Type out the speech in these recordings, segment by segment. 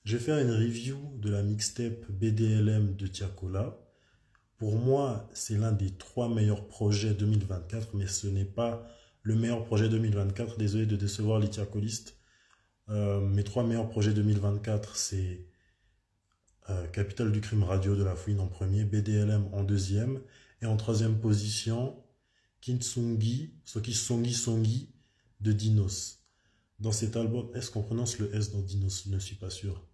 Je vais faire une review de la mixtape BDLM de Tiakola. Pour moi, c'est l'un des 3 meilleurs projets 2024, mais ce n'est pas le meilleur projet 2024. Désolé de décevoir les Tiakolistes. Mes 3 meilleurs projets 2024, c'est Capital du Crime Radio de La Fouine en premier, BDLM en deuxième, et en troisième position, Kintsungi, Soki Songi Songi de Dinos. Dans cet album, est-ce qu'on prononce le S dans Dinos? Je ne suis pas sûr.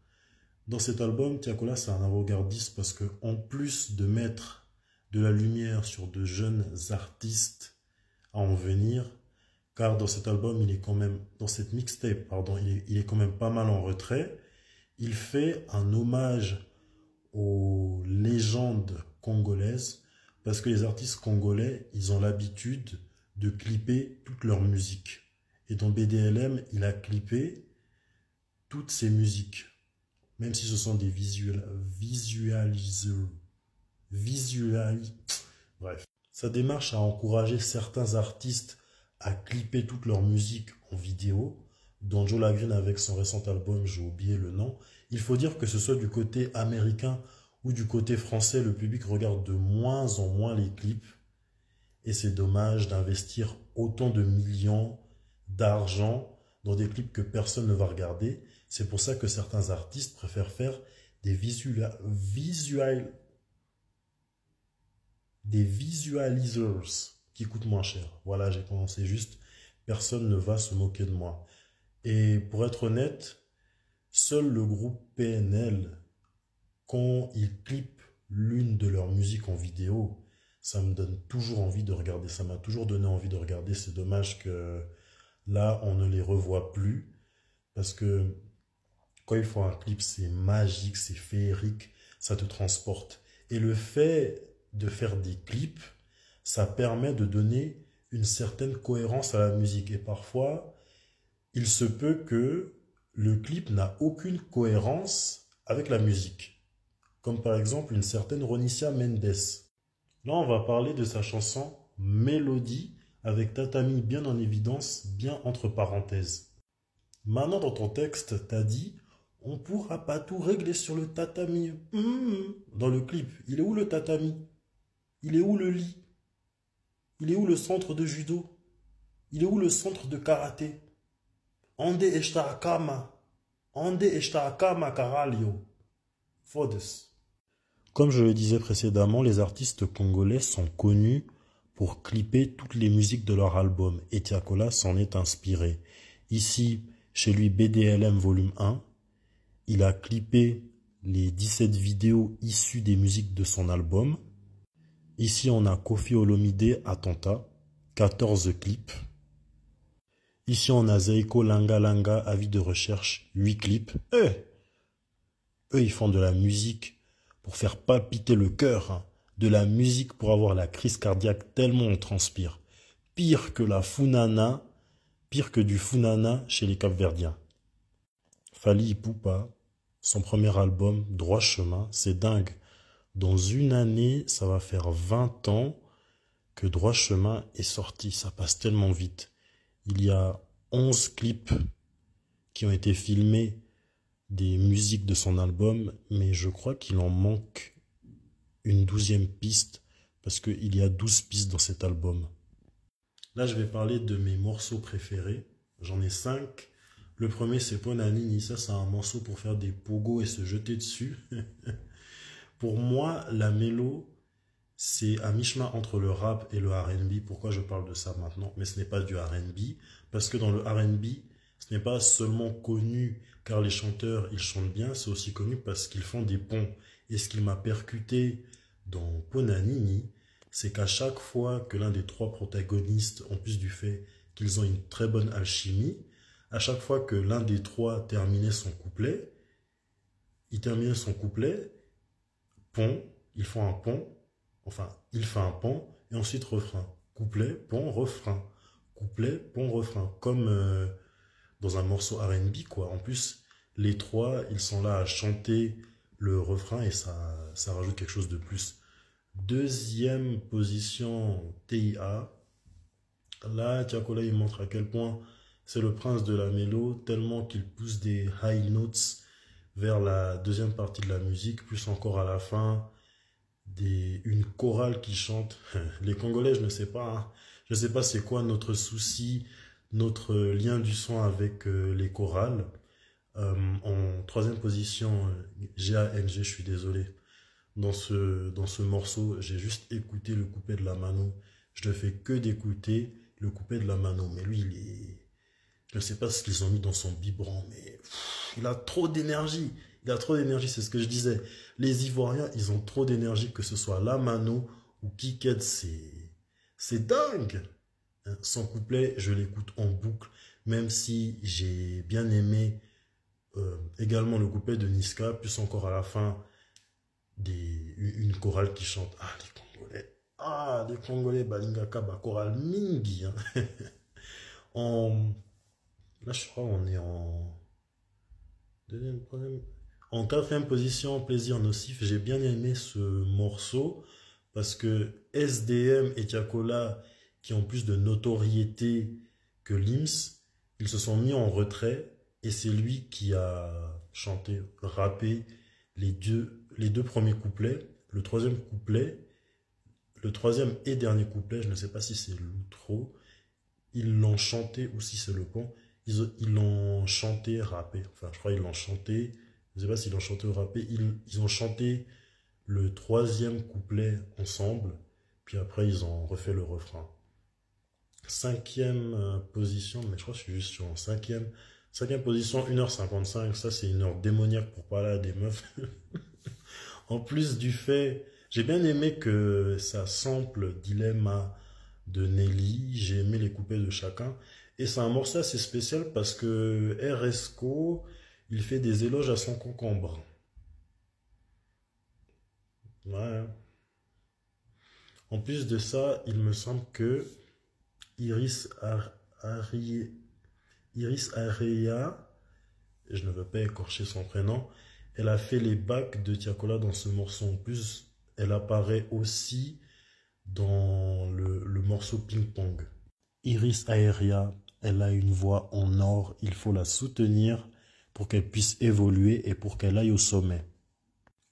Dans cet album, Tiakola, c'est un avant-gardiste parce que, en plus de mettre de la lumière sur de jeunes artistes à en venir, car dans cet album, il est quand même, dans cette mixtape, pardon, il est quand même pas mal en retrait. Il fait un hommage aux légendes congolaises parce que les artistes congolais, ils ont l'habitude de clipper toute leur musique. Et dans BDLM, il a clippé toutes ses musiques. Même si ce sont des visualiseurs. Bref. Sa démarche a encouragé certains artistes à clipper toute leur musique en vidéo, dont Joe Lagreen avec son récent album, j'ai oublié le nom. Il faut dire que ce soit du côté américain ou du côté français, le public regarde de moins en moins les clips. Et c'est dommage d'investir autant de millions d'argent dans des clips que personne ne va regarder. C'est pour ça que certains artistes préfèrent faire des visualizers qui coûtent moins cher. Voilà, j'ai commencé juste. Personne ne va se moquer de moi. Et pour être honnête, seul le groupe PNL, quand ils clippent l'une de leurs musiques en vidéo, ça me donne toujours envie de regarder. Ça m'a toujours donné envie de regarder. C'est dommage que là, on ne les revoit plus. Parce que quand il faut un clip, c'est magique, c'est féerique, ça te transporte. Et le fait de faire des clips, ça permet de donner une certaine cohérence à la musique. Et parfois, il se peut que le clip n'a aucune cohérence avec la musique. Comme par exemple une certaine Ronicia Mendes. Là, on va parler de sa chanson Mélodie avec Tatami bien en évidence, bien entre parenthèses. Maintenant, dans ton texte, t'as dit « On pourra pas tout régler sur le tatami. » Dans le clip, il est où le tatami? Il est où le lit? Il est où le centre de judo? Il est où le centre de karaté? Ande eshtarakama. Ande eshtarakama karalio. Fodes. Comme je le disais précédemment, les artistes congolais sont connus pour clipper toutes les musiques de leur album. Et Tiakola s'en est inspiré. Ici, chez lui, BDLM volume 1, il a clippé les 17 vidéos issues des musiques de son album. Ici, on a Koffi Olomide Attentat, 14 clips. Ici, on a Zeiko Langa Langa, avis de recherche, 8 clips. Eux, ils font de la musique pour faire palpiter le cœur, hein. De la musique pour avoir la crise cardiaque tellement on transpire. Pire que la funana, pire que du funana chez les Capverdiens. Fally Ipupa, son premier album, Droit Chemin, c'est dingue. Dans une année, ça va faire 20 ans que Droit Chemin est sorti. Ça passe tellement vite. Il y a 11 clips qui ont été filmés des musiques de son album, mais je crois qu'il en manque une 12e piste, parce qu'il y a 12 pistes dans cet album. Là, je vais parler de mes morceaux préférés. J'en ai 5. Le premier, c'est Ponanini. Ça, c'est un morceau pour faire des pogos et se jeter dessus. Pour moi, la mélo, c'est à mi-chemin entre le rap et le R&B. Pourquoi je parle de ça maintenant? Mais ce n'est pas du R&B, parce que dans le R&B, ce n'est pas seulement connu car les chanteurs, ils chantent bien, c'est aussi connu parce qu'ils font des ponts. Et ce qui m'a percuté dans Ponanini, c'est qu'à chaque fois que l'un des 3 protagonistes, en plus du fait qu'ils ont une très bonne alchimie, à chaque fois que l'un des 3 terminait son couplet, pont, ils font un pont, enfin, il fait un pont, et ensuite refrain. Couplet, pont, refrain. Couplet, pont, refrain. Comme dans un morceau R&B, quoi. En plus, les 3, ils sont là à chanter le refrain et ça rajoute quelque chose de plus. Deuxième position, TIA. Là, Tiakola, il montre à quel point c'est le prince de la mélo, tellement qu'il pousse des high notes vers la deuxième partie de la musique, plus encore à la fin, une chorale qui chante. Les Congolais, je ne sais pas, hein. Je ne sais pas c'est quoi notre souci, notre lien du son avec les chorales. En troisième position, GANG, je suis désolé. Dans ce morceau, j'ai juste écouté le couplet de la Mano. Je ne fais que d'écouter le couplet de la Mano. Mais lui, je ne sais pas ce qu'ils ont mis dans son biberon, mais il a trop d'énergie. Il a trop d'énergie, c'est ce que je disais. Les Ivoiriens, ils ont trop d'énergie, que ce soit la Mano ou Kiked, c'est dingue. Son couplet, je l'écoute en boucle, même si j'ai bien aimé également le couplet de Niska, plus encore à la fin, une chorale qui chante. Ah, les Congolais. Ah, les Congolais, Balingaka, chorale Mingi. Hein. Là, je crois on est en quatrième position, Plaisir Nocif. J'ai bien aimé ce morceau parce que SDM et Tiakola, qui ont plus de notoriété que Lims, ils se sont mis en retrait et c'est lui qui a chanté, rappé les deux premiers couplets. Le troisième et dernier couplet, je ne sais pas si c'est l'outro, ils l'ont chanté ou si c'est le pont. Ils l'ont chanté, rappé. Enfin, je crois qu'ils l'ont chanté. Je ne sais pas s'ils l'ont chanté ou rappé. Ils ont chanté le troisième couplet ensemble. Puis après, ils ont refait le refrain. Cinquième position, mais je crois que je suis juste sur cinquième. Cinquième position, 1h55. Ça, c'est une heure démoniaque pour parler à des meufs. En plus du fait, j'ai bien aimé que ça sample Dilemma de Nelly. J'ai aimé les couplets de chacun. Et c'est un morceau assez spécial parce que RSCO, il fait des éloges à son concombre. Ouais. En plus de ça, il me semble que Iris Areya, je ne veux pas écorcher son prénom, elle a fait les bacs de Tiakola dans ce morceau. En plus, elle apparaît aussi dans le morceau Ping Pong. Iris Aeria, elle a une voix en or, il faut la soutenir pour qu'elle puisse évoluer et pour qu'elle aille au sommet.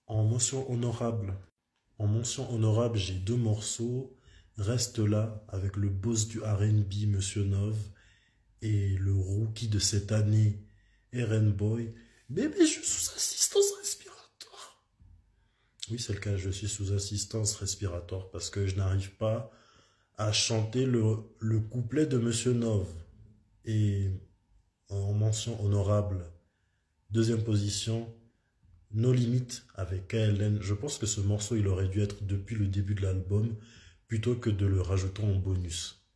En mention honorable, j'ai deux morceaux. Reste là avec le boss du R&B, Monsieur Nov, et le rookie de cette année, RN Boy. Bébé, je suis sous assistance respiratoire. Oui, c'est le cas, je suis sous assistance respiratoire parce que je n'arrive pas à chanter le couplet de Monsieur Nov. Et en mention honorable, deuxième position, No Limit avec KLN. Je pense que ce morceau, il aurait dû être depuis le début de l'album plutôt que de le rajouter en bonus.